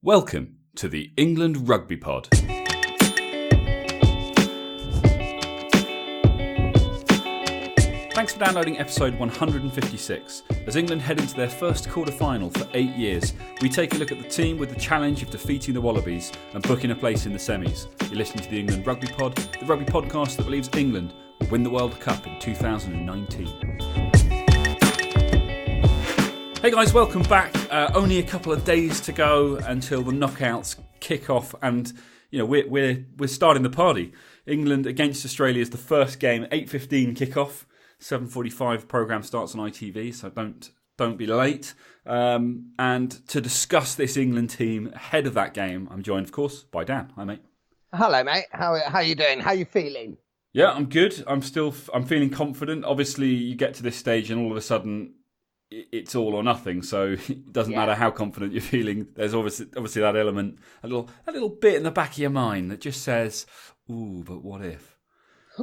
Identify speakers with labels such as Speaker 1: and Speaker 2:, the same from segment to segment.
Speaker 1: Welcome to the England Rugby Pod. Thanks for downloading episode 156. As England head into their first quarter final for 8 years, we take a look at the team with the challenge of defeating the Wallabies and booking a place in the semis. You're listening to the England Rugby Pod, the rugby podcast that believes England will win the World Cup in 2019. Hey guys, welcome back. Only a couple of days to go until the knockouts kick off, and we're starting the party. England against Australia is the first game, 8:15 kickoff. 7:45 programme starts on ITV, so don't be late. And to discuss this England team ahead of that game, I'm joined, of course, by Dan. Hi, mate.
Speaker 2: Hello, mate. How are you doing? How are you feeling?
Speaker 1: Yeah, I'm good. I'm feeling confident. Obviously, you get to this stage and all of a sudden it's all or nothing. So it doesn't matter how confident you're feeling. There's obviously that element, a little bit in the back of your mind that just says, "Ooh, but what if?"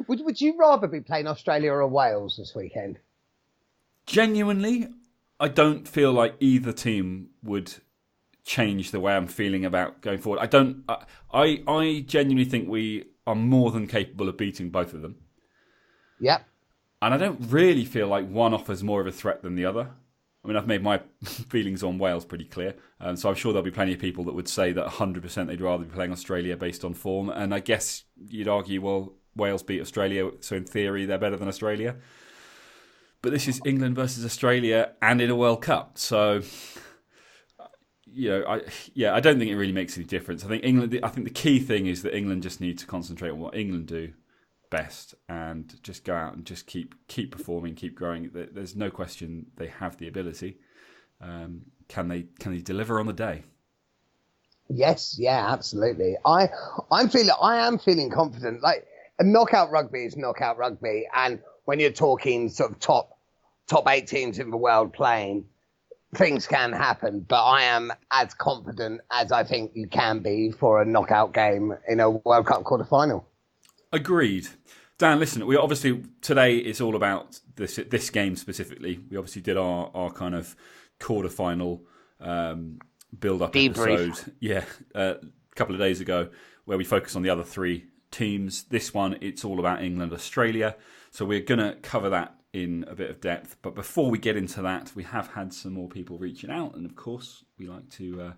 Speaker 2: Would you rather be playing Australia or Wales this weekend?
Speaker 1: Genuinely, I don't feel like either team would change the way I'm feeling about going forward. I genuinely think we are more than capable of beating both of them.
Speaker 2: Yep. And
Speaker 1: I don't really feel like one offers more of a threat than the other. I mean, I've made my feelings on Wales pretty clear. So I'm sure there'll be plenty of people that would say that 100% they'd rather be playing Australia based on form. And I guess you'd argue, well, Wales beat Australia, so in theory they're better than Australia. But this is England versus Australia and in a World Cup. So, I don't think it really makes any difference. I think the key thing is that England just need to concentrate on what England do best and just go out and just keep performing, keep growing. There's no question they have the ability. Can they deliver on the day?
Speaker 2: Yes, yeah, absolutely. I am feeling confident. Like, knockout rugby is knockout rugby, and when you're talking sort of top 8 teams in the world playing, things can happen. But I am as confident as I think you can be for a knockout game in a World Cup quarter final.
Speaker 1: Agreed. Dan, listen, we obviously today it's all about this game specifically. We obviously did our kind of quarter final build-up
Speaker 2: debrief
Speaker 1: episode, a couple of days ago, where we focused on the other 3 teams. This one, it's all about England, Australia. So we're going to cover that in a bit of depth. But before we get into that, we have had some more people reaching out, and of course, we like to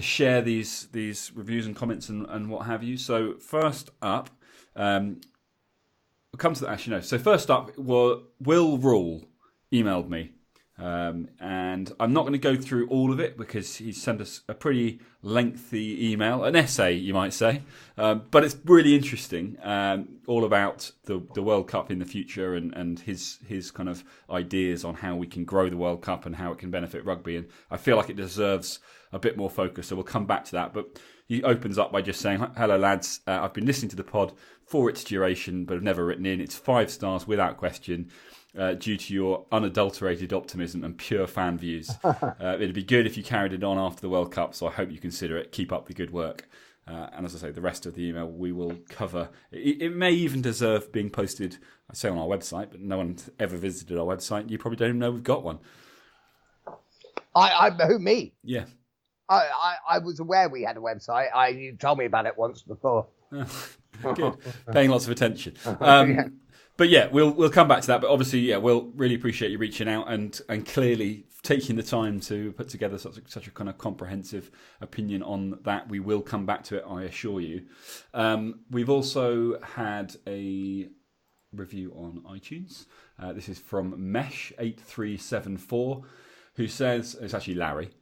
Speaker 1: share these reviews and comments and what have you. So first up. We'll come to that actually. No. So first up, Will Rule emailed me, and I'm not going to go through all of it because he sent us a pretty lengthy email, an essay you might say, but it's really interesting, all about the World Cup in the future and his kind of ideas on how we can grow the World Cup and how it can benefit rugby, and I feel like it deserves a bit more focus, so we'll come back to that. But he opens up by just saying, "Hello lads, I've been listening to the pod for its duration, but have never written in. It's 5 stars without question, due to your unadulterated optimism and pure fan views. It'd be good if you carried it on after the World Cup, so I hope you consider it. Keep up the good work." And as I say, the rest of the email we will cover. It may even deserve being posted, I say, on our website, but no one's ever visited our website. You probably don't even know we've got one.
Speaker 2: Who, me?
Speaker 1: Yeah.
Speaker 2: I was aware we had a website. You told me about it once before.
Speaker 1: Good. Paying lots of attention.
Speaker 2: Yeah.
Speaker 1: But yeah, we'll come back to that. But obviously, yeah, we'll really appreciate you reaching out and clearly taking the time to put together such a kind of comprehensive opinion on that. We will come back to it, I assure you. We've also had a review on iTunes. This is from Mesh8374, who says, it's actually Larry.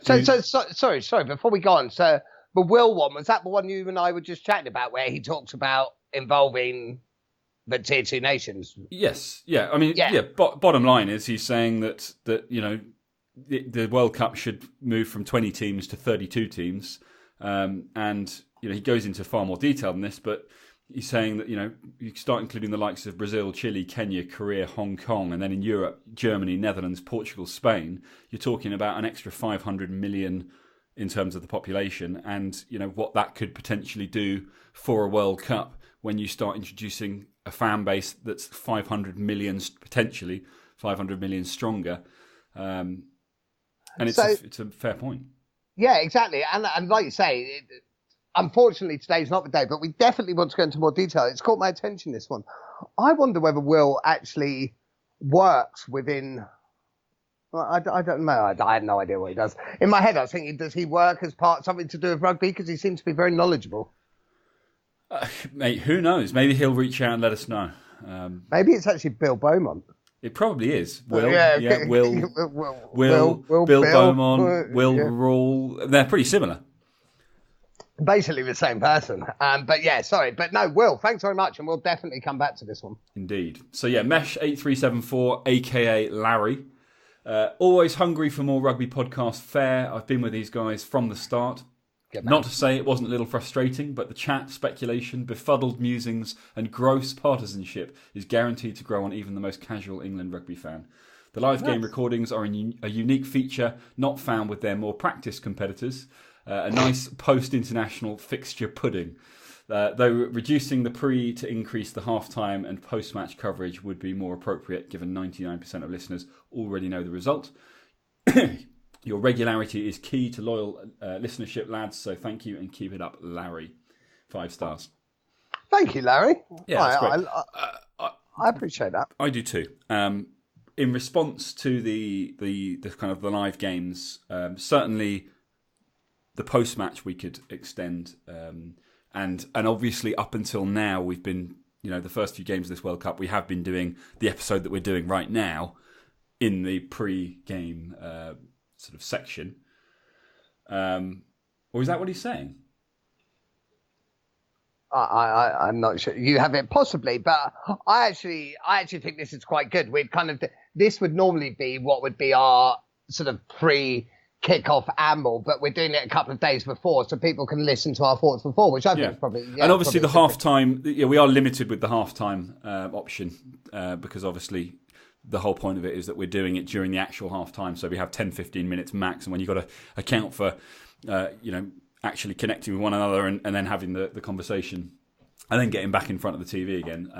Speaker 2: Sorry, before we go on, so the Will one, was that the one you and I were just chatting about where he talks about involving the tier 2 nations?
Speaker 1: Yes, yeah. I mean, bottom line is he's saying that the World Cup should move from 20 teams to 32 teams, and he goes into far more detail than this, but he's saying that you start including the likes of Brazil, Chile, Kenya, Korea, Hong Kong, and then in Europe, Germany, Netherlands, Portugal, Spain, you're talking about an extra 500 million in terms of the population, and what that could potentially do for a World Cup when you start introducing a fan base that's 500 million, potentially 500 million stronger. And it's a fair point.
Speaker 2: Yeah, exactly. And like you say, unfortunately today's not the day, but we definitely want to go into more detail. It's caught my attention, this one. I wonder whether Will actually works within. Well, I don't know. I have no idea what he does. In my head, I was thinking, does he work as part something to do with rugby? Because he seems to be very knowledgeable.
Speaker 1: Mate, who knows? Maybe he'll reach out and let us know.
Speaker 2: Maybe it's actually Bill Beaumont.
Speaker 1: It probably is. Will,
Speaker 2: Will,
Speaker 1: Bill Beaumont, Will Rule. They're pretty similar.
Speaker 2: Basically the same person. But yeah, sorry. But no, Will, thanks very much. And we'll definitely come back to this one.
Speaker 1: Indeed. So yeah, Mesh8374, a.k.a. Larry. Always hungry for more rugby podcast fare. I've been with these guys from the start. Not to say it wasn't a little frustrating, but the chat, speculation, befuddled musings and gross partisanship is guaranteed to grow on even the most casual England rugby fan. The live game recordings are a unique feature not found with their more practiced competitors. A nice post-international fixture pudding. Though reducing the pre to increase the half-time and post-match coverage would be more appropriate given 99% of listeners already know the result. Your regularity is key to loyal listenership, lads, so thank you and keep it up, Larry. 5 stars.
Speaker 2: Thank you, Larry.
Speaker 1: Yeah, that's great.
Speaker 2: I appreciate that.
Speaker 1: I do too. In response to the kind of the live games, certainly the post-match we could extend, and obviously up until now we've been, the first few games of this World Cup, we have been doing the episode that we're doing right now in the pre-game sort of section. Or is that what he's saying?
Speaker 2: I'm not sure. You have it possibly, but I actually think this is quite good. This would normally be what would be our sort of pre-kickoff amble, but we're doing it a couple of days before, so people can listen to our thoughts before, which I think is probably. Yeah,
Speaker 1: and obviously the
Speaker 2: probably
Speaker 1: halftime. We are limited with the halftime option because obviously the whole point of it is that we're doing it during the actual halftime, so we have 10-15 minutes max, and when you've got to account for actually connecting with one another and then having the conversation and then getting back in front of the TV again,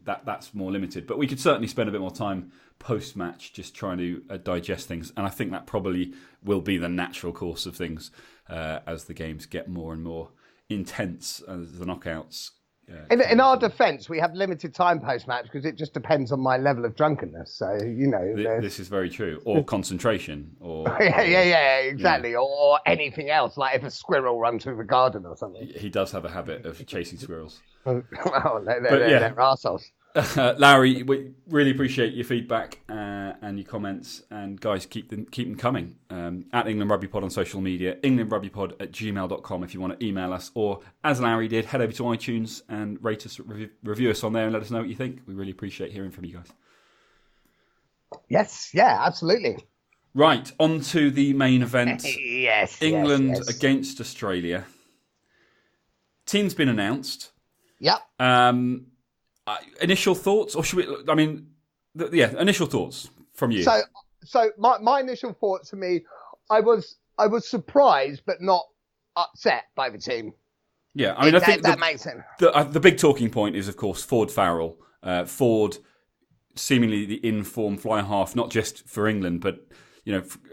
Speaker 1: that's more limited. But we could certainly spend a bit more time post-match just trying to digest things, and I think that probably will be the natural course of things as the games get more and more intense as the knockouts.
Speaker 2: In our defence, we have limited time post-match because it just depends on my level of drunkenness. So,
Speaker 1: this is very true. Or concentration. Or
Speaker 2: yeah, exactly. Or anything else, like if a squirrel runs through the garden or something.
Speaker 1: He does have a habit of chasing squirrels.
Speaker 2: They're arseholes.
Speaker 1: Larry, we really appreciate your feedback and your comments, and guys, keep them coming. At England Rugby Pod on social media, englandrugbypod@gmail.com if you want to email us, or as Larry did, head over to iTunes and rate us, review us on there, and let us know what you think. We really appreciate hearing from you guys.
Speaker 2: Yes, yeah, absolutely.
Speaker 1: Right, on to the main event. England
Speaker 2: yes.
Speaker 1: against Australia. Team's been announced.
Speaker 2: Yep.
Speaker 1: Initial thoughts, or should we? I mean, initial thoughts from you.
Speaker 2: So my initial thoughts to me, I was surprised but not upset by the team.
Speaker 1: Yeah, I mean, I think
Speaker 2: that makes sense.
Speaker 1: The big talking point is, of course, Ford Farrell. Ford, seemingly the in-form fly half, not just for England, but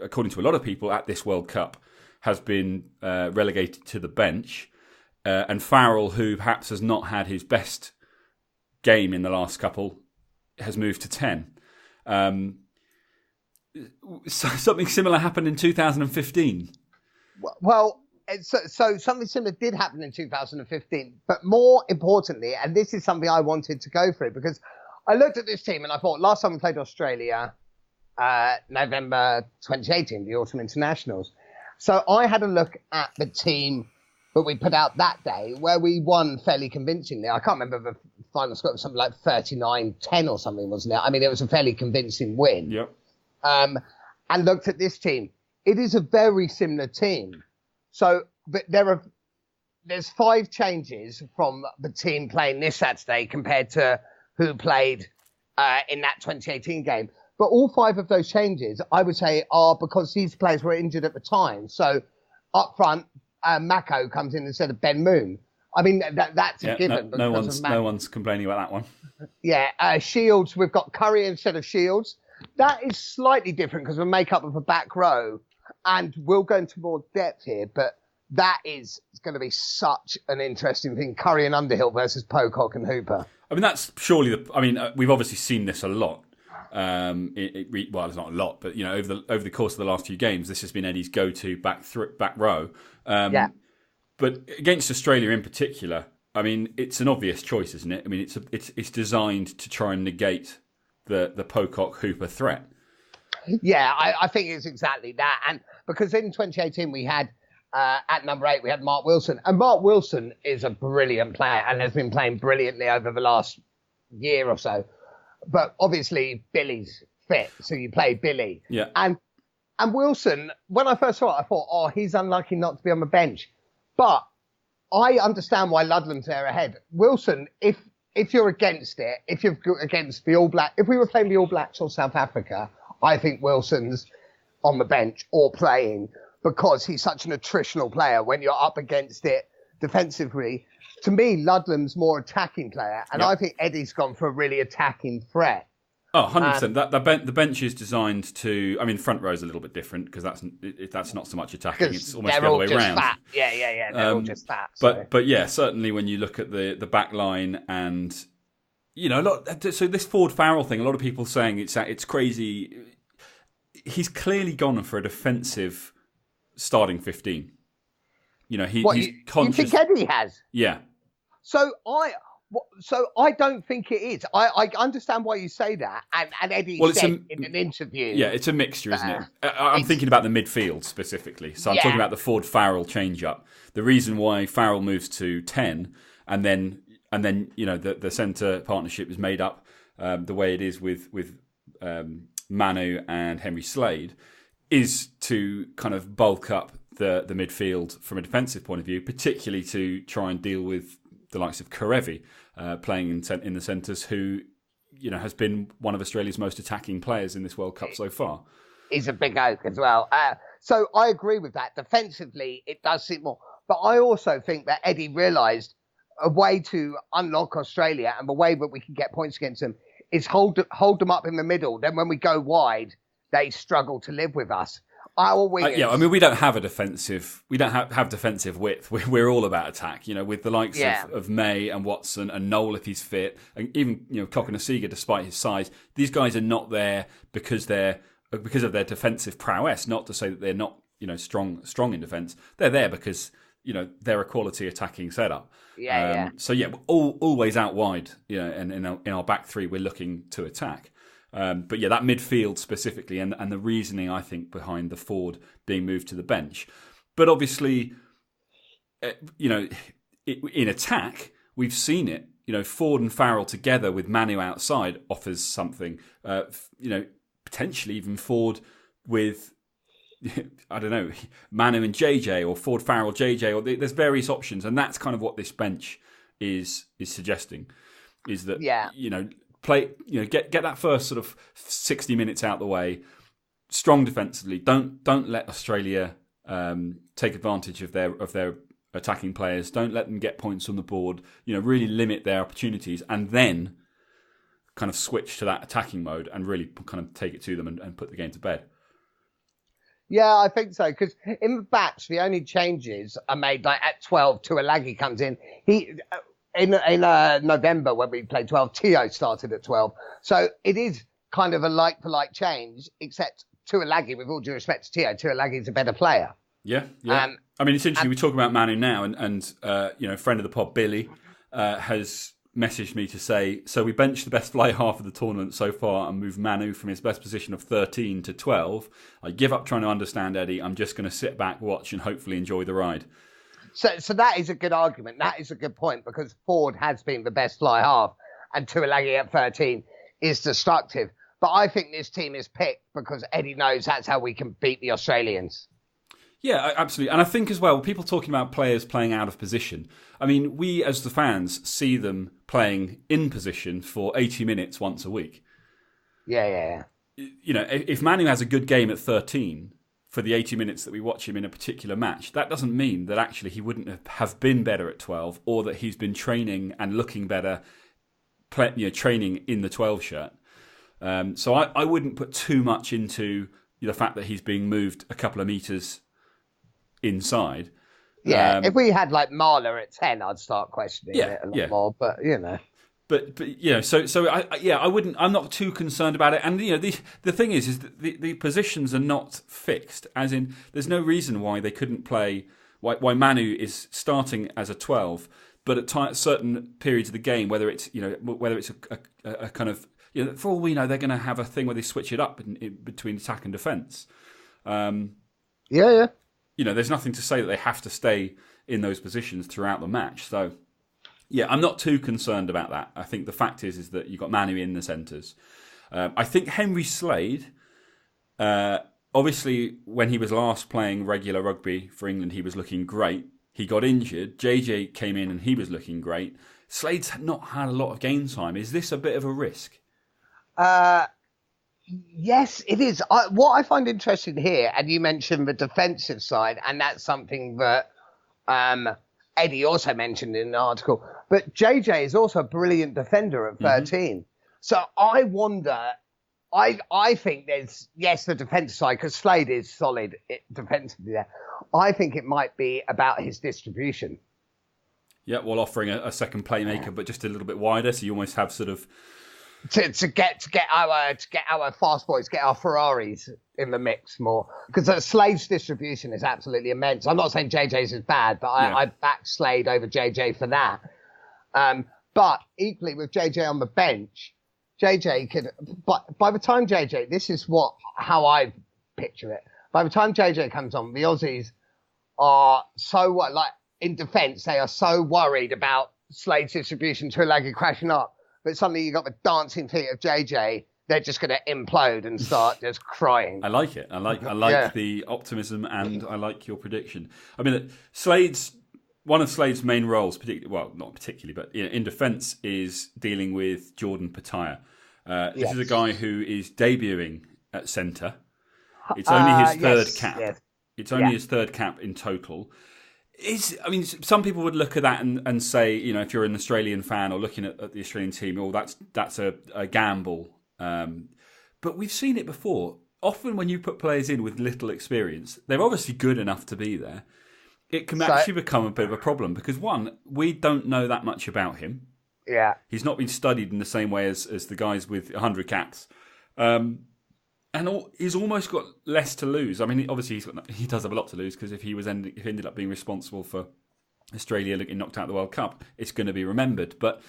Speaker 1: according to a lot of people at this World Cup, has been relegated to the bench. And Farrell, who perhaps has not had his best game in the last couple, has moved to 10. Something similar happened in 2015.
Speaker 2: Well, so something similar did happen in 2015, but more importantly, and this is something I wanted to go through, because I looked at this team and I thought last time we played Australia, November 2018, the Autumn Internationals. So I had a look at the team that we put out that day, where we won fairly convincingly. I can't remember the final score, something like 39-10 or something, wasn't it? I mean, it was a fairly convincing win.
Speaker 1: Yep.
Speaker 2: And looked at this team. It is a very similar team. So, but there's 5 changes from the team playing this Saturday compared to who played in that 2018 game. But all 5 of those changes, I would say, are because these players were injured at the time. So up front, Mako comes in instead of Ben Moon. I mean, that's a given.
Speaker 1: No one's complaining about that one.
Speaker 2: Yeah, Shields, we've got Curry instead of Shields. That is slightly different because of the makeup of a back row. And we'll go into more depth here, but that is going to be such an interesting thing. Curry and Underhill versus Pocock and Hooper.
Speaker 1: I mean, that's surely we've obviously seen this a lot. Well, it's not a lot, but over the course of the last few games, this has been Eddie's go-to back row. But against Australia in particular, I mean, it's an obvious choice, isn't it? I mean, it's designed to try and negate the Pocock Hooper threat.
Speaker 2: Yeah, I think it's exactly that, and because in 2018 we had. At number 8, we had Mark Wilson. And Mark Wilson is a brilliant player and has been playing brilliantly over the last year or so. But obviously, Billy's fit, so you play Billy.
Speaker 1: Yeah.
Speaker 2: And Wilson, when I first saw it, I thought, he's unlucky not to be on the bench. But I understand why Ludlam's there ahead. Wilson, if you're against it, if you're against the All Blacks, if we were playing the All Blacks or South Africa, I think Wilson's on the bench or playing, because he's such an attritional player when you're up against it defensively. To me, Ludlam's more attacking player, and I think Eddie's gone for a really attacking threat.
Speaker 1: Oh, 100%. The bench is designed to... I mean, front row is a little bit different because that's not so much attacking. It's almost the other way around.
Speaker 2: Fat. Yeah. They're all just fat.
Speaker 1: But yeah, certainly when you look at the back line and... so this Ford Farrell thing, a lot of people saying it's crazy. He's clearly gone for a defensive... starting 15. He's conscious.
Speaker 2: You think Eddie has?
Speaker 1: Yeah.
Speaker 2: So I don't think it is. I understand why you say that, and Eddie said in an interview.
Speaker 1: Yeah, it's a mixture, isn't it? I'm thinking about the midfield specifically. So I'm talking about the Ford Farrell change-up. The reason why Farrell moves to 10, and then the centre partnership is made up the way it is with Manu and Henry Slade, is to kind of bulk up the midfield from a defensive point of view, particularly to try and deal with the likes of Karevi playing in the centres, who has been one of Australia's most attacking players in this World Cup so far.
Speaker 2: He's a big oak as well. So I agree with that. Defensively, it does seem more. But I also think that Eddie realised a way to unlock Australia and the way that we can get points against them is hold them up in the middle. Then when we go wide, they struggle to live with us. Our wingers...
Speaker 1: I mean, we don't have defensive width. We're all about attack, with the likes of May and Watson and Noel if he's fit, and even Cokanasiga despite his size. These guys are not there because of their defensive prowess. Not to say that they're not strong in defence. They're there because they're a quality attacking setup. So always out wide. And in our back three, we're looking to attack. But that midfield specifically, and the reasoning I think behind the Ford being moved to the bench. But obviously, in attack, we've seen it. Ford and Farrell together with Manu outside offers something. Potentially even Ford with, I don't know, Manu and JJ, or Ford Farrell JJ, or there's various options, and that's kind of what this bench is suggesting. Is that play, get that first sort of 60 minutes out the way, strong defensively. Don't let Australia take advantage of their attacking players. Don't let them get points on the board. Really limit their opportunities, and then kind of switch to that attacking mode and really kind of take it to them and put the game to bed.
Speaker 2: Yeah, I think so, because in the batch, the only changes are made like at 12. Tuilagi comes in. In November, when we played 12, Tio started at 12. So it is kind of a like-for-like change, except Tuilagi, with all due respect to Tio, Tuilagi is a better player.
Speaker 1: Yeah. I mean, essentially, we talk about Manu now, and friend of the pod, Billy, has messaged me to say, so we benched the best fly half of the tournament so far and moved Manu from his best position of 13 to 12. I give up trying to understand Eddie. I'm just going to sit back, watch, and hopefully enjoy the ride.
Speaker 2: So that is a good argument. That is a good point, because Ford has been the best fly half and Tuilagi at 13 is destructive. But I think this team is picked because Eddie knows that's how we can beat the Australians.
Speaker 1: Yeah, absolutely. And I think as well, people talking about players playing out of position. I mean, we as the fans see them playing in position for 80 minutes once a week.
Speaker 2: Yeah.
Speaker 1: If Manu has a good game at 13... for the 80 minutes that we watch him in a particular match, that doesn't mean that actually he wouldn't have been better at 12, or that he's been training and looking better, training in the 12 shirt. So I wouldn't put too much into the fact that he's being moved a couple of metres inside.
Speaker 2: Yeah, if we had like Marler at 10, I'd start questioning it a lot more. But
Speaker 1: But I wouldn't. I'm not too concerned about it. And the thing is that the positions are not fixed. As in, there's no reason why they couldn't play. Why Manu is starting as a 12, but at certain periods of the game, whether it's a kind of, for all we know, they're going to have a thing where they switch it up in between attack and defence. There's nothing to say that they have to stay in those positions throughout the match. So, yeah, I'm not too concerned about that. I think the fact is that you've got Manu in the centres. I think Henry Slade, obviously, when he was last playing regular rugby for England, he was looking great. He got injured. JJ came in and he was looking great. Slade's not had a lot of game time. Is this a bit of a risk?
Speaker 2: Yes, it is. What I find interesting here, and you mentioned the defensive side, and that's something that Eddie also mentioned in an article, but JJ is also a brilliant defender at 13. Mm-hmm. So I wonder, I think there's, the defensive side, because Slade is solid defensively there. I think it might be about his distribution.
Speaker 1: Yeah, while offering a second playmaker, but just a little bit wider, so you almost have sort of
Speaker 2: to get our fast boys, get our Ferraris in the mix more, because Slade's distribution is absolutely immense. I'm not saying JJ's is bad, but I back Slade over JJ for that. But equally with JJ on the bench, JJ could. But by the time JJ, this is how I picture it. By the time JJ comes on, the Aussies are so in defence, they are so worried about Slade's distribution to a leg crashing up. But suddenly you got the dancing feet of JJ. They're just going to implode and start just crying.
Speaker 1: I like it. I like the optimism, and I like your prediction. I mean, one of Slade's main roles, not particularly, but in defence, is dealing with Jordan Pataya. This is a guy who is debuting at centre. It's only his third cap. Yes. It's only his third cap in total. Some people would look at that and say, if you're an Australian fan or looking at the Australian team, that's a gamble. But we've seen it before. Often when you put players in with little experience, they're obviously good enough to be there. It can actually become a bit of a problem because, one, we don't know that much about him.
Speaker 2: Yeah.
Speaker 1: He's not been studied in the same way as the guys with 100 caps. And he's almost got less to lose. I mean, obviously he does have a lot to lose because if he ended up being responsible for Australia getting knocked out of the World Cup, it's going to be remembered. But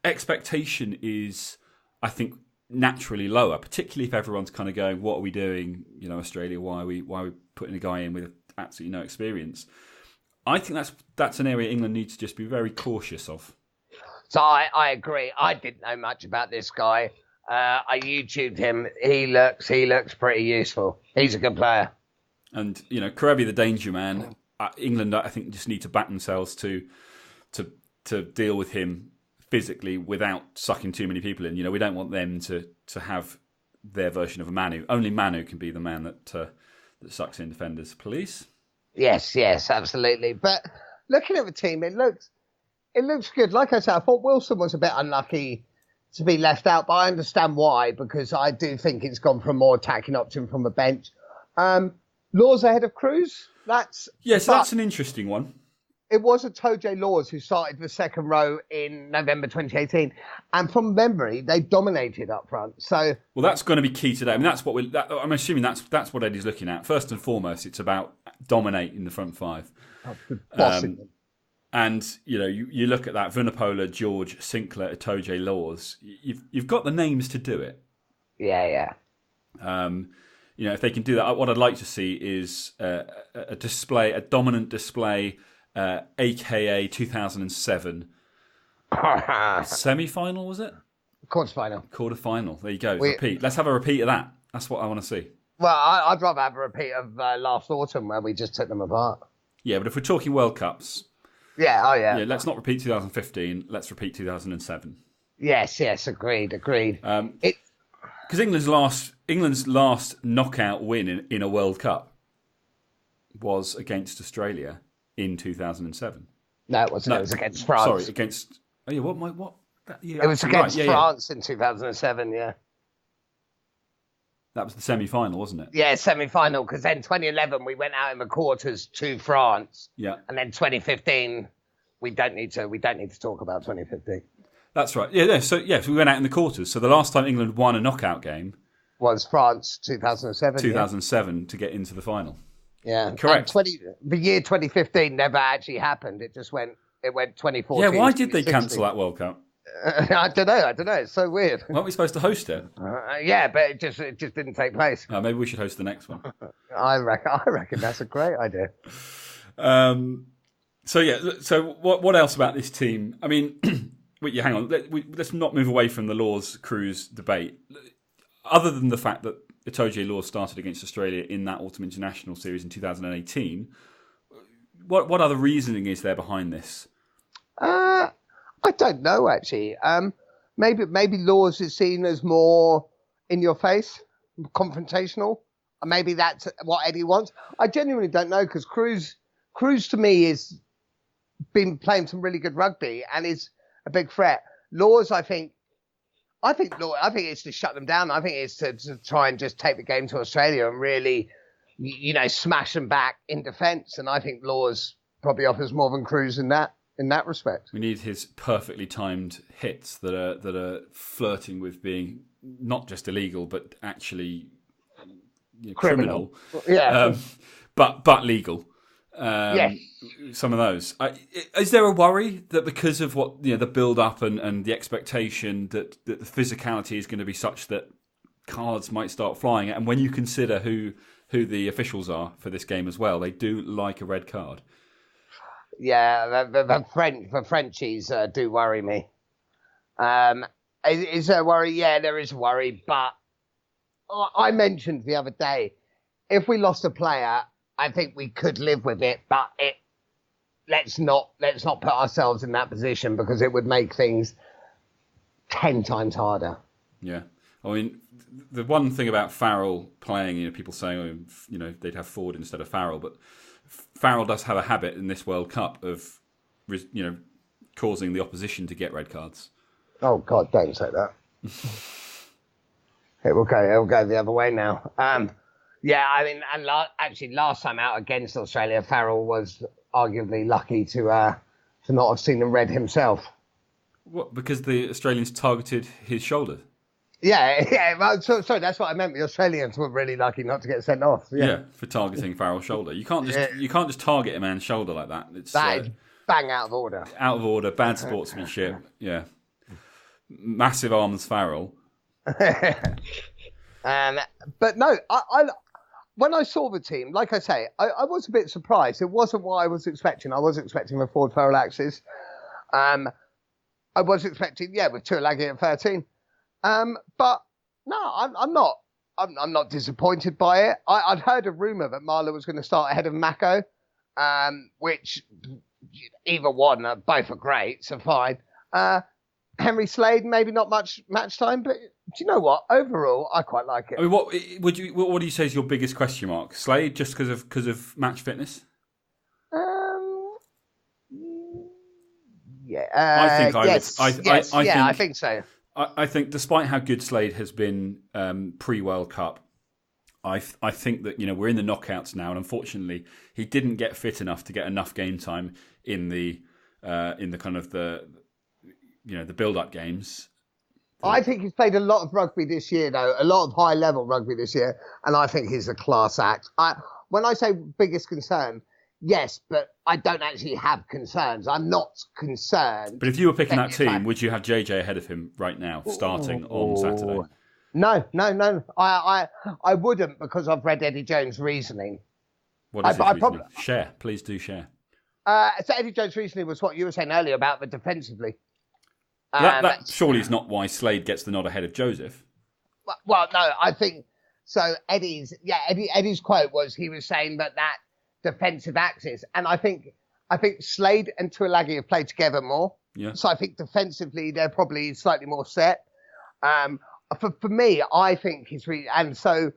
Speaker 1: expectation is, I think, naturally lower, particularly if everyone's kind of going, "What are we doing? Australia? Why are we putting a guy in with absolutely no experience?" I think that's an area England needs to just be very cautious of.
Speaker 2: So I agree. I didn't know much about this guy. I YouTubed him. He looks pretty useful. He's a good player.
Speaker 1: And Karevi, the danger man. England, I think, just need to back themselves to deal with him physically without sucking too many people in. We don't want them to have their version of a Manu. Only Manu can be the man that sucks in defenders. Please.
Speaker 2: Yes, absolutely. But looking at the team, it looks good. Like I said, I thought Wilson was a bit unlucky to be left out, but I understand why, because I do think it's gone for a more attacking option from the bench. Laws ahead of Cruz. That's an interesting one. It was a Tojay Laws who started the second row in November 2018, and from memory, they dominated up front. So,
Speaker 1: well, that's going to be key today. I mean, I'm assuming that's what Eddie's looking at. First and foremost, it's about dominating the front five. And you look at that: Vunipola, George, Sinclair, Tojay Laws. You've got the names to do it.
Speaker 2: Yeah.
Speaker 1: If they can do that, what I'd like to see is a display, a dominant display, aka 2007 semi-final, was it? Quarter-final. There you go. Repeat. Let's have a repeat of that. That's what I want to see.
Speaker 2: Well, I'd rather have a repeat of last autumn where we just took them apart.
Speaker 1: Yeah, but if we're talking World Cups.
Speaker 2: Yeah,
Speaker 1: let's not repeat 2015. Let's repeat 2007.
Speaker 2: Yes, agreed.
Speaker 1: Because England's last knockout win in a World Cup was against Australia in 2007.
Speaker 2: No, it wasn't. It was against France.
Speaker 1: Sorry, against. Oh yeah, what?
Speaker 2: It was against France in 2007. Yeah.
Speaker 1: That was the semi-final, wasn't it?
Speaker 2: Yeah, semi-final, because then 2011 we went out in the quarters to France.
Speaker 1: Yeah.
Speaker 2: And then 2015 we don't need to talk about 2015.
Speaker 1: That's right. Yeah, so we went out in the quarters. So the last time England won a knockout game
Speaker 2: was France 2007.
Speaker 1: 2007 to get into the final.
Speaker 2: Yeah.
Speaker 1: Correct.
Speaker 2: The year 2015 never actually happened. It just went 2014.
Speaker 1: Yeah, why did they cancel that World Cup?
Speaker 2: I don't know. It's so weird.
Speaker 1: Weren't we supposed to host it?
Speaker 2: Yeah, but it just didn't take place.
Speaker 1: Maybe we should host the next one.
Speaker 2: I reckon that's a great idea.
Speaker 1: So what else about this team? I mean, hang on. Let's not move away from the Laws Cruz debate. Other than the fact that Itoje Laws started against Australia in that Autumn International Series in 2018, what other reasoning is there behind this?
Speaker 2: I don't know, actually. Maybe Laws is seen as more in your face, confrontational. Maybe that's what Eddie wants. I genuinely don't know, because Cruz to me is been playing some really good rugby and is a big threat. Laws, I think it's to shut them down. I think it's to try and just take the game to Australia and really, smash them back in defence. And I think Laws probably offers more than Cruz in that respect.
Speaker 1: We need his perfectly timed hits that are flirting with being not just illegal but actually criminal.
Speaker 2: Yeah,
Speaker 1: but legal.
Speaker 2: Yes.
Speaker 1: Some of those. Is there a worry that because of what the build up and the expectation that the physicality is going to be such that cards might start flying? And when you consider who the officials are for this game as well, they do like a red card.
Speaker 2: Yeah, the Frenchies do worry me. Is there a worry? Yeah, there is a worry. But I mentioned the other day, if we lost a player, I think we could live with it. But let's not put ourselves in that position, because it would make things 10 times harder.
Speaker 1: Yeah, I mean, the one thing about Farrell playing, people saying, they'd have Ford instead of Farrell, but Farrell does have a habit in this World Cup of, causing the opposition to get red cards.
Speaker 2: Oh God, don't say that. It'll go the other way now. Yeah, I mean, and last time out against Australia, Farrell was arguably lucky to not have seen them red himself.
Speaker 1: What? Because the Australians targeted his shoulder?
Speaker 2: Yeah. Well, so that's what I meant. The Australians were really lucky not to get sent off.
Speaker 1: Yeah, for targeting Farrell's shoulder. You can't just target a man's shoulder like that. It's
Speaker 2: bang out of order.
Speaker 1: Out of order. Bad sportsmanship. Yeah. Massive arms Farrell.
Speaker 2: But no, I when I saw the team, like I say, I was a bit surprised. It wasn't what I was expecting. I was expecting a Ford Farrell axis. I was expecting, with Tuilagi at 13. But no, I'm not disappointed by it. I'd heard a rumour that Marler was going to start ahead of Mako, which either one, both are great, so fine. Henry Slade, maybe not much match time, but do you know what? Overall, I quite like it.
Speaker 1: I mean, what do you say is your biggest question mark? Slade, just because of match fitness?
Speaker 2: Yeah.
Speaker 1: I
Speaker 2: think so.
Speaker 1: I think, despite how good Slade has been pre-World Cup, I think that we're in the knockouts now, and unfortunately, he didn't get fit enough to get enough game time in the kind of the build-up games.
Speaker 2: I think he's played a lot of rugby this year, though, a lot of high-level rugby this year, and I think he's a class act. When I say biggest concern, yes, but I don't actually have concerns. I'm not concerned.
Speaker 1: But if you were picking that team, would you have JJ ahead of him right now, starting on Saturday?
Speaker 2: No. I wouldn't, because I've read Eddie Jones' reasoning.
Speaker 1: What is his reasoning? Share. Please do share.
Speaker 2: So Eddie Jones' reasoning was what you were saying earlier about the defensively.
Speaker 1: That surely is not why Slade gets the nod ahead of Joseph.
Speaker 2: Well, no, I think so. Eddie's quote was, he was saying that defensive axis, and I think Slade and Tuilagi have played together more.
Speaker 1: Yeah.
Speaker 2: So I think defensively they're probably slightly more set. For me, I think and so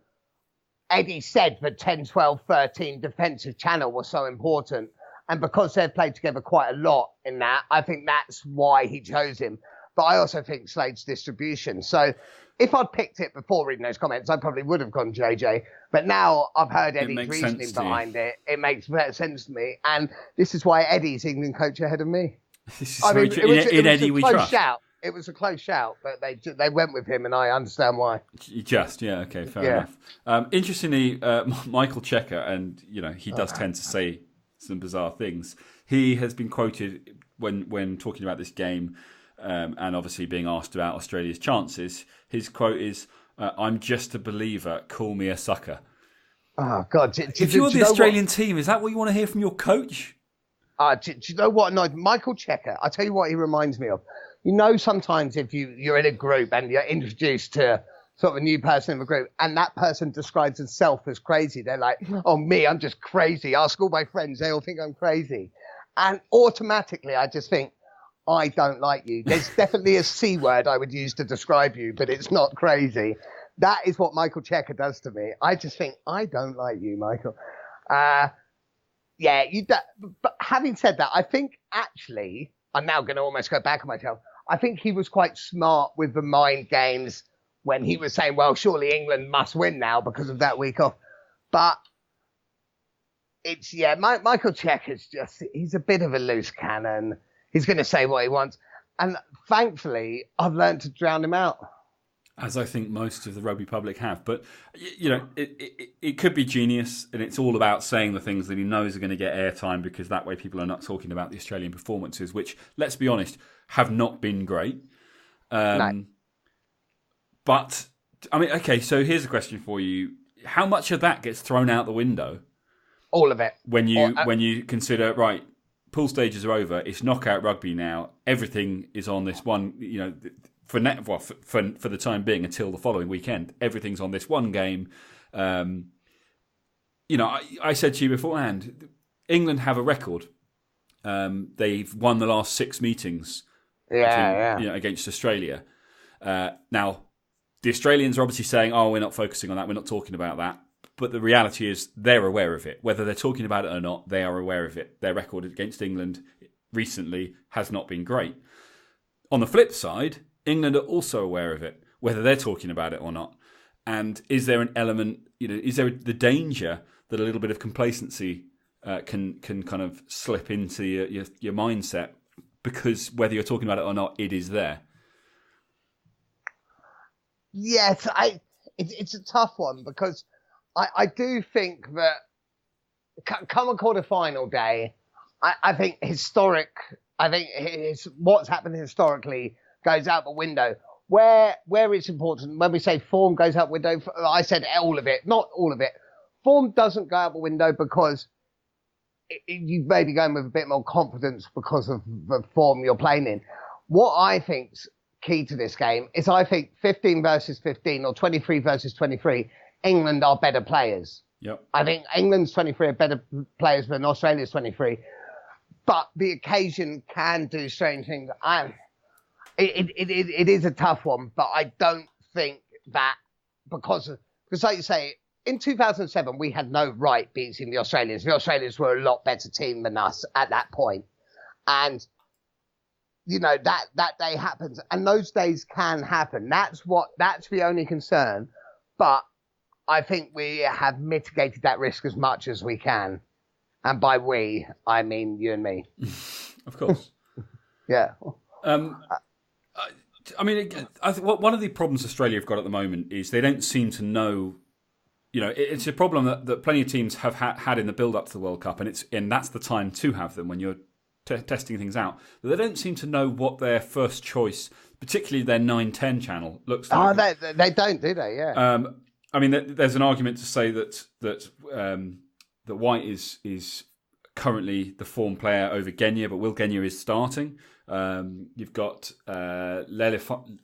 Speaker 2: Eddie said the 10, 12, 13 defensive channel was so important. And because they've played together quite a lot in that, I think that's why he chose him. but I also think Slade's distribution. So if I'd picked it before reading those comments, I probably would have gone JJ. But now I've heard Eddie's reasoning behind it. It makes sense to me. And this is why Eddie's England coach ahead of me.
Speaker 1: This is very true. In Eddie, we trust.
Speaker 2: Shout. It was a close shout, but they went with him, and I understand why.
Speaker 1: Okay, fair enough. Interestingly, Michael Checker, and he does tend to say some bizarre things. He has been quoted when talking about this game, and obviously being asked about Australia's chances. His quote is, "I'm just a believer. Call me a sucker."
Speaker 2: Oh God!
Speaker 1: If you're the Australian team, is that what you want to hear from your coach?
Speaker 2: Do you know what annoyed Michael Checker? I tell you what he reminds me of. Sometimes if you're in a group and you're introduced to sort of a new person in the group and that person describes himself as crazy, they're like, oh, me, I'm just crazy. Ask all my friends, they all think I'm crazy. And automatically I just think, I don't like you. There's definitely a C word I would use to describe you, but it's not crazy. That is what Michael Checker does to me. I just think, I don't like you, Michael. But having said that, I think actually, I'm now going to almost go back on myself. I think he was quite smart with the mind games when he was saying, well, surely England must win now because of that week off. But Michael Checker's he's a bit of a loose cannon. He's going to say what he wants. And thankfully, I've learned to drown him out.
Speaker 1: As I think most of the rugby public have. But, it could be genius, and it's all about saying the things that he knows are going to get airtime, because that way people are not talking about the Australian performances, which, let's be honest, have not been great.
Speaker 2: No.
Speaker 1: But, okay, so here's a question for you. How much of that gets thrown out the window?
Speaker 2: All of it.
Speaker 1: When you consider, right, pool stages are over, it's knockout rugby now, everything is on this one, for the time being until the following weekend, everything's on this one game. I said to you beforehand, England have a record. They've won the last 6 meetings against Australia. Now, the Australians are obviously saying, we're not focusing on that, we're not talking about that. But the reality is they're aware of it. Whether they're talking about it or not, they are aware of it. Their record against England recently has not been great. On the flip side, England are also aware of it, whether they're talking about it or not. And is there an element, is there the danger that a little bit of complacency can kind of slip into your mindset, because whether you're talking about it or not, it is there?
Speaker 2: Yes, it's a tough one, because I do think that come a quarter final day, I think what's happened historically goes out the window. Where it's important, when we say form goes out the window, I said all of it, not all of it. Form doesn't go out the window because you may be going with a bit more confidence because of the form you're playing in. What I think's key to this game is, I think 15 versus 15 or 23 versus 23, England are better players.
Speaker 1: Yep.
Speaker 2: I think England's 23 are better players than Australia's 23. But the occasion can do strange things. It is a tough one, but I don't think that because like you say, in 2007, we had no right beating the Australians. The Australians were a lot better team than us at that point. And, that day happens. And those days can happen. That's the only concern. But I think we have mitigated that risk as much as we can. And by we, I mean you and me.
Speaker 1: Of course.
Speaker 2: Yeah.
Speaker 1: I think one of the problems Australia have got at the moment is they don't seem to know. It's a problem that plenty of teams have had in the build-up to the World Cup, and that's the time to have them when you're testing things out. But they don't seem to know what their first choice, particularly their 9-10 channel, looks like.
Speaker 2: Oh, they don't, do they? Yeah.
Speaker 1: There's an argument to say that White is currently the form player over Genia, but Will Genia is starting. You've got Lealefano.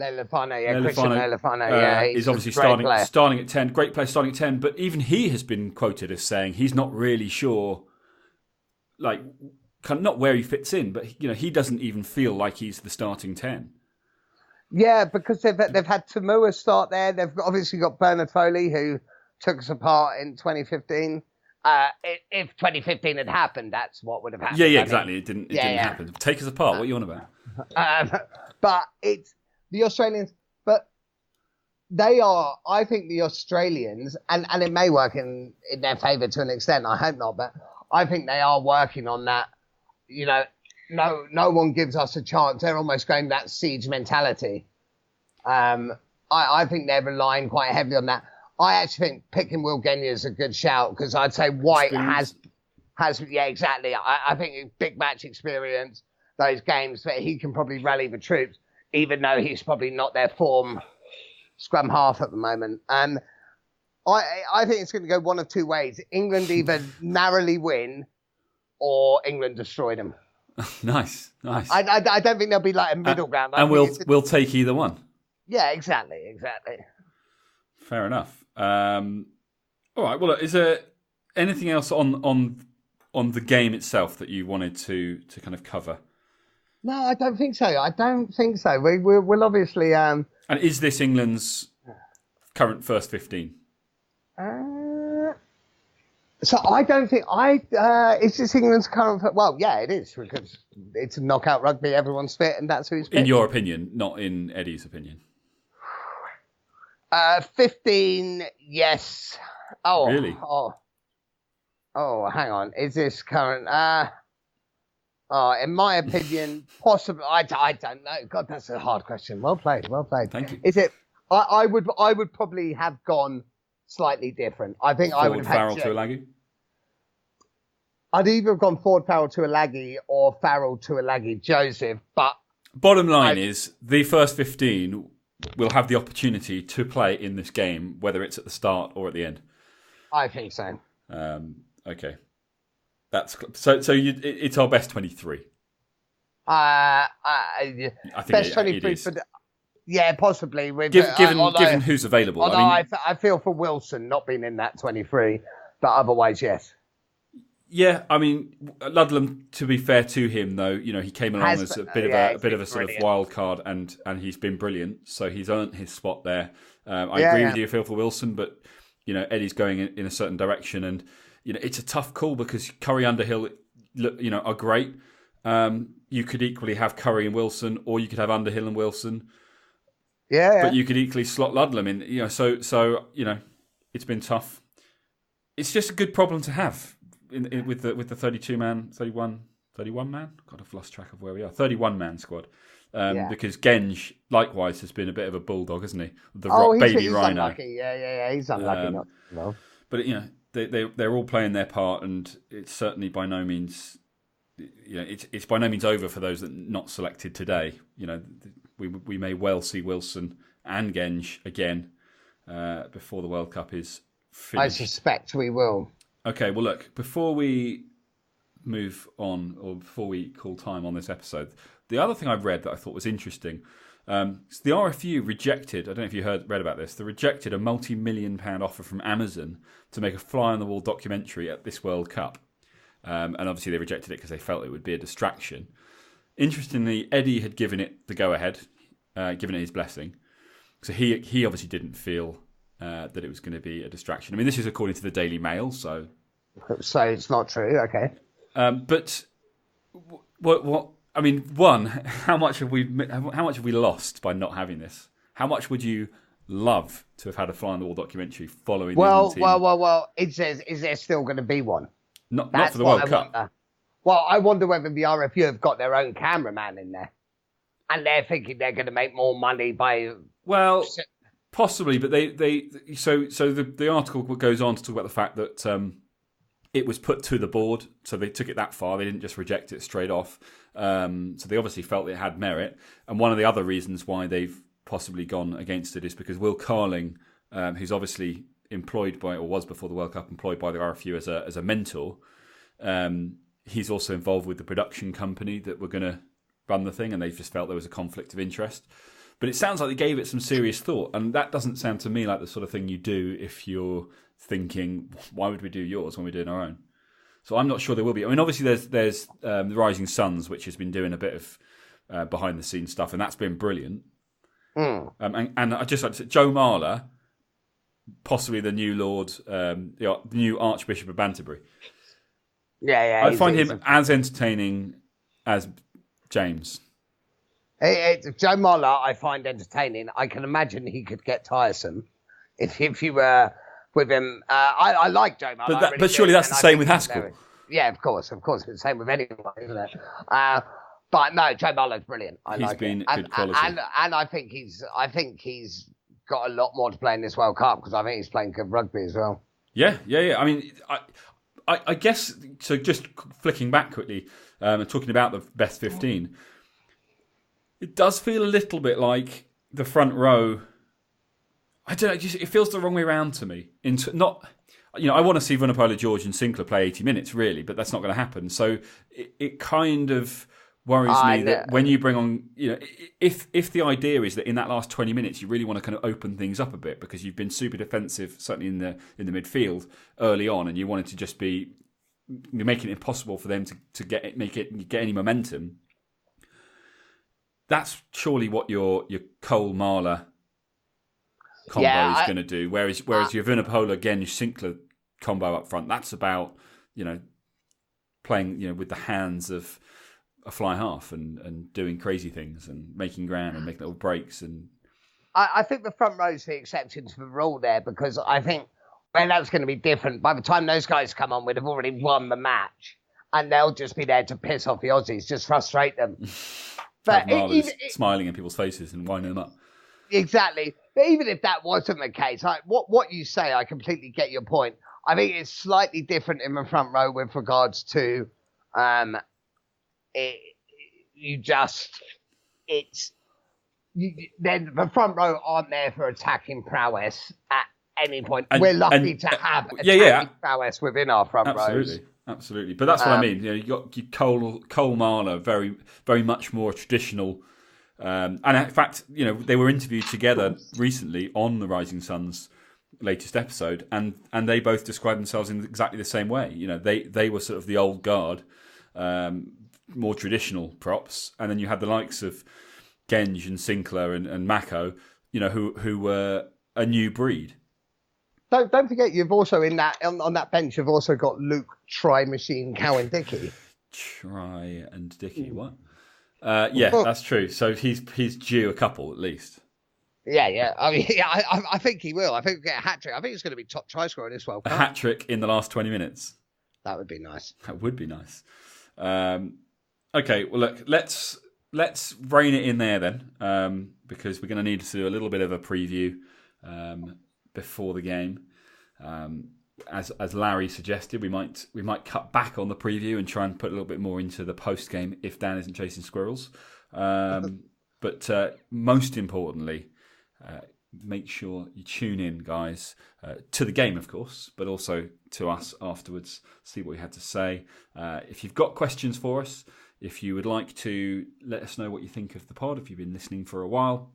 Speaker 1: Christian Lealefano, is obviously starting at 10. Great player starting at 10, but even he has been quoted as saying he's not really sure, not where he fits in, but he doesn't even feel like he's the starting 10.
Speaker 2: Yeah, because they've had Tamua start there. They've obviously got Bernard Foley, who took us apart in 2015. If 2015 had happened, that's what would have happened.
Speaker 1: Yeah, exactly. It didn't happen. Take us apart. What are you on about?
Speaker 2: But it's the Australians. But they are, I think the Australians, and it may work in their favour to an extent, I hope not, but I think they are working on that. You know, no one gives us a chance. They're almost going that siege mentality. I think they're relying quite heavily on that. I actually think picking Will Genia is a good shout because I'd say White has yeah, exactly. I think big match experience, those games that he can probably rally the troops, even though he's probably not their form scrum half at the moment. And I think it's going to go one of two ways. England either narrowly win or England destroy them.
Speaker 1: Nice.
Speaker 2: I don't think there'll be like a middle ground.
Speaker 1: And we'll take either one.
Speaker 2: Yeah, exactly.
Speaker 1: Fair enough. All right. Well, is there anything else on the game itself that you wanted to kind of cover?
Speaker 2: No, I don't think so. We'll obviously.
Speaker 1: And is this England's current first 15?
Speaker 2: So I don't think is this England's current? Well, yeah, it is because it's a knockout rugby. Everyone's fit, and that's who's fit.
Speaker 1: In your opinion, not in Eddie's opinion.
Speaker 2: 15, yes. Oh,
Speaker 1: really?
Speaker 2: Oh, hang on. Is this current? In my opinion, possibly. I don't know. God, that's a hard question. Well played.
Speaker 1: Thank you.
Speaker 2: Is it? I would probably have gone slightly different. I think I would have
Speaker 1: Farrell to Alagi.
Speaker 2: I'd either have gone Ford Farrell to Alagi or Farrell to Alagi Joseph. But
Speaker 1: bottom line is the first 15 will have the opportunity to play in this game, whether it's at the start or at the end.
Speaker 2: I think so.
Speaker 1: Okay, that's so. It's our best 23.
Speaker 2: I think best 23 for yeah, possibly.
Speaker 1: Given who's available.
Speaker 2: Although I feel for Wilson not being in that 23, but otherwise, yes.
Speaker 1: Yeah, I mean, Ludlam. To be fair to him, though, you know, he came along as a bit of a sort of wild card, and he's been brilliant. So he's earned his spot there. I agree with you, Phil, for Wilson, but you know, Eddie's going in a certain direction, and you know, it's a tough call because Curry, Underhill, you know, are great. You could equally have Curry and Wilson, or you could have Underhill and Wilson.
Speaker 2: Yeah.
Speaker 1: But you could equally slot Ludlam in. You know, so you know, it's been tough. It's just a good problem to have. With the 31 man. God, I've lost track of where we are. 31 man squad. Because Genge likewise has been a bit of a bulldog, hasn't he?
Speaker 2: He's Rhino. Unlucky. Yeah. He's unlucky.
Speaker 1: But you know, they're all playing their part, and it's certainly by no means, you know, it's by no means over for those that are not selected today. You know, we may well see Wilson and Genge again before the World Cup is finished.
Speaker 2: I suspect we will.
Speaker 1: Okay, well, look, before we move on, or before we call time on this episode, the other thing I've read that I thought was interesting, the RFU rejected, I don't know if you read about this, they rejected a multi-million-pound offer from Amazon to make a fly-on-the-wall documentary at this World Cup. And obviously they rejected it because they felt it would be a distraction. Interestingly, Eddie had given it the go-ahead, given it his blessing. So he obviously didn't feel that it was going to be a distraction. I mean, this is according to the Daily Mail, so
Speaker 2: it's not true. Okay,
Speaker 1: but what? I mean, one, how much have we lost by not having this? How much would you love to have had a fly on the wall documentary following?
Speaker 2: Well. Is there still going to be one?
Speaker 1: Not for the World Cup.
Speaker 2: Well, I wonder whether the RFU have got their own cameraman in there, and they're thinking they're going to make more money by.
Speaker 1: Well, possibly, but the article goes on to talk about the fact that it was put to the board, so they took it that far. They didn't just reject it straight off. So they obviously felt it had merit. And one of the other reasons why they've possibly gone against it is because Will Carling, who's obviously employed by, or was before the World Cup, employed by the RFU as a mentor, he's also involved with the production company that were going to run the thing, and they just felt there was a conflict of interest. But it sounds like they gave it some serious thought, and that doesn't sound to me like the sort of thing you do if you're thinking, why would we do yours when we're doing our own? So I'm not sure there will be. I mean, obviously there's the Rising Suns, which has been doing a bit of behind-the-scenes stuff, and that's been brilliant. And I just like to say, Joe Marler possibly the new Lord, the new Archbishop of Banterbury.
Speaker 2: Yeah.
Speaker 1: I find him as entertaining as James.
Speaker 2: Joe Marler, I find entertaining. I can imagine he could get tiresome if you were with him. I like Joe Marler.
Speaker 1: But surely that's the same with Haskell.
Speaker 2: Yeah, of course. It's the same with anyone, isn't it? But no, Joe Marler's brilliant. He's been good quality, and I think he's got a lot more to play in this World Cup because I think he's playing good rugby as well.
Speaker 1: Yeah. I mean, I guess so. Just flicking back quickly and talking about the best 15, it does feel a little bit like the front row. I don't know. It feels the wrong way around to me. I want to see Vunipola, George, and Sinclair play 80 minutes, really, but that's not going to happen. So it kind of worries me that when you bring on, if the idea is that in that last 20 minutes you really want to kind of open things up a bit because you've been super defensive, certainly in the midfield early on, and you wanted to just be making it impossible for them to get any momentum. That's surely what your Cole Marler combo is going to do. Whereas your Vunipola, again, your Sinclair combo up front, that's about playing with the hands of a fly half and doing crazy things and making ground and making little breaks. And
Speaker 2: I think the front row's the exception to the rule there because I think that's going to be different. By the time those guys come on, we'd have already won the match and they'll just be there to piss off the Aussies, just frustrate them.
Speaker 1: But smiling in people's faces and winding them up.
Speaker 2: Exactly. But even if that wasn't the case, what you say, I completely get your point. I think it's slightly different in the front row with regards to then the front row aren't there for attacking prowess at any point. We're lucky to have attacking prowess within our front rows.
Speaker 1: Absolutely. But that's what I mean. You got Cole Marler, very, very much more traditional. And in fact, they were interviewed together recently on the Rising Sun's latest episode, and they both described themselves in exactly the same way. They were sort of the old guard, more traditional props, and then you had the likes of Genge and Sinclair and Mako, who were a new breed.
Speaker 2: Don't forget, you've also on that bench, you've also got Luke Try Machine Cowan-Dickie.
Speaker 1: Try and Dickie, what? That's true. So he's due a couple at least.
Speaker 2: Yeah. I think he will. I think we'll get a hat trick. I think he's going to be top try scorer this World Cup.
Speaker 1: A hat trick in the last 20 minutes.
Speaker 2: That would be nice.
Speaker 1: That would be nice. Okay, well look, let's rein it in there then, because we're going to need to do a little bit of a preview before the game. As Larry suggested, we might cut back on the preview and try and put a little bit more into the post game if Dan isn't chasing squirrels. But most importantly, make sure you tune in, guys, to the game, of course, but also to us afterwards. See what we had to say. If you've got questions for us, if you would like to let us know what you think of the pod, if you've been listening for a while,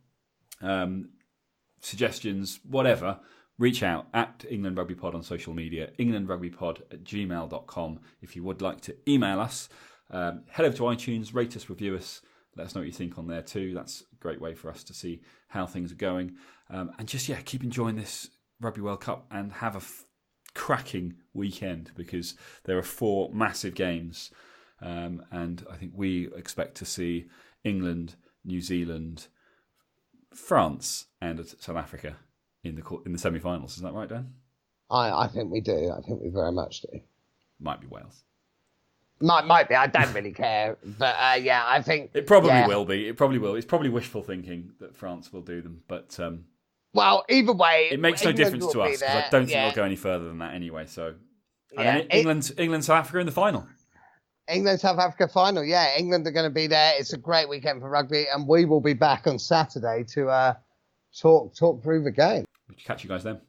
Speaker 1: suggestions, whatever. Reach out at England Rugby Pod on social media, englandrugbypod@gmail.com. If you would like to email us, head over to iTunes, rate us, review us, let us know what you think on there too. That's a great way for us to see how things are going. And just, keep enjoying this Rugby World Cup and have a cracking weekend because there are 4 massive games. And I think we expect to see England, New Zealand, France and South Africa in the semi-finals. Is that right, Dan?
Speaker 2: I think we do. I think we very much do.
Speaker 1: Might be Wales.
Speaker 2: Might be. I don't really care. But I think...
Speaker 1: It probably will be. It probably will. It's probably wishful thinking that France will do them. But
Speaker 2: well, either way...
Speaker 1: It makes
Speaker 2: England
Speaker 1: no difference to us because I don't think they'll go any further than that anyway. So, and then England, South Africa in the final.
Speaker 2: England, South Africa final. Yeah, England are going to be there. It's a great weekend for rugby. And we will be back on Saturday to talk through the game.
Speaker 1: Catch you guys then.